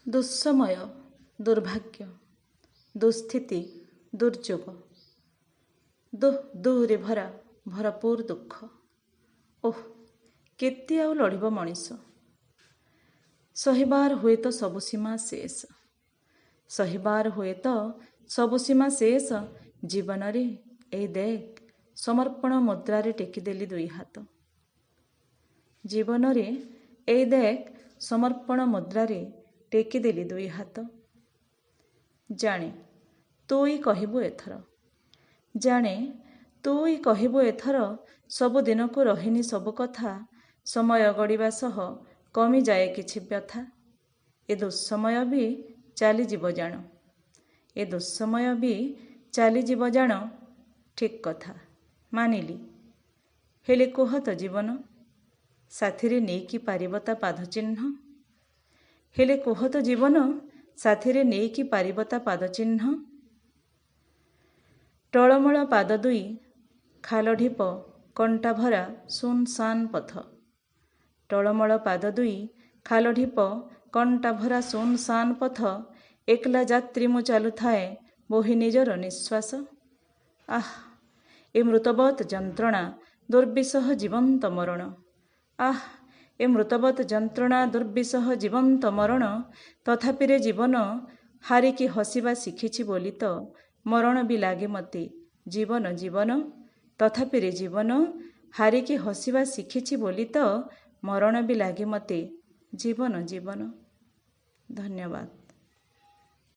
ଦୁଃସମୟ, ଦୁର୍ଭାଗ୍ୟ, ଦୁଃସ୍ଥିତି, ଦୁର୍ଯୋଗ, ଦୁଃରେ ଭରା ଭରପୁର ଦୁଃଖ। ଓଃ, କେତେ ଆଉ ଲଢ଼ିବ ମଣିଷ? ସହିବାର ହୁଏତ ସବୁ ସୀମା ଶେଷ, ସହିବାର ହୁଏତ ସବୁ ସୀମା ଶେଷ। ଜୀବନରେ ଏଇ ଦେଖ ସମର୍ପଣ ମୁଦ୍ରାରେ ଟେକିଦେଲି ଦୁଇ ହାତ। ଜୀବନରେ ଏଇ ଦେଖ ସମର୍ପଣ ମୁଦ୍ରାରେ ଟେକିଦେଲି ଦୁଇ ହାତ। ଜାଣେ ତୁଇ କହିବୁ ଏଥର, ଜାଣେ ତୁଇ କହିବୁ ଏଥର, ସବୁ ଦିନକୁ ରହିନି ସବୁ କଥା। ସମୟ ଗଡ଼ିବା ସହ କମିଯାଏ କିଛି ବ୍ୟଥା। ଏ ଦୁଃସମୟ ବି ଚାଲିଯିବ ଜାଣ, ଏ ଦୁଃସମୟ ବି ଚାଲିଯିବ ଜାଣ। ଠିକ୍ କଥା ମାନିଲି, ହେଲେ କୁହ ତ ଜୀବନ ସାଥିରେ ନେଇକି ପାରିବ ତା ପାଦ ଚିହ୍ନ? ହେଲେ କୁହ ତ ଜୀବନ ସାଥିରେ ନେଇକି ପାରିବ ତା ପାଦ ଚିହ୍ନ? ଟଳମଳ ପାଦ ଦୁଇ ଖାଲ ଢିପ କଣ୍ଟା ଭରା ସୁନସାନ୍ ପଥ। ଟଳମଳ ପାଦ ଦୁଇ ଖାଲ ଢିପ କଣ୍ଟା ଭରା ସୁନସାନ୍ ପଥ। ଏକଲା ଯାତ୍ରୀ ମୁଁ ଚାଲୁଥାଏ ବୋହି ନିଜର ନିଶ୍ୱାସ। ଆଃ, ଏ ମୃତବତ୍ ଯନ୍ତ୍ରଣା ଦୁର୍ବିସହ ଜୀବନ୍ତ ମରଣ। ଆଃ, ଏ ମୃତବତ୍ ଯନ୍ତ୍ରଣା ଦୁର୍ବିସହ ଜୀବନ୍ତ ମରଣ। ତଥାପିରେ ଜୀବନ ହାରିକି ହସିବା ଶିଖିଛି ବୋଲି ତ ମରଣ ବି ଲାଗେ ମୋତେ ଜୀବନ ଜୀବନ। ତଥାପିରେ ଜୀବନ ହାରିକି ହସିବା ଶିଖିଛି ବୋଲି ତ ମରଣ ବି ଲାଗେ ମୋତେ ଜୀବନ ଜୀବନ। ଧନ୍ୟବାଦ।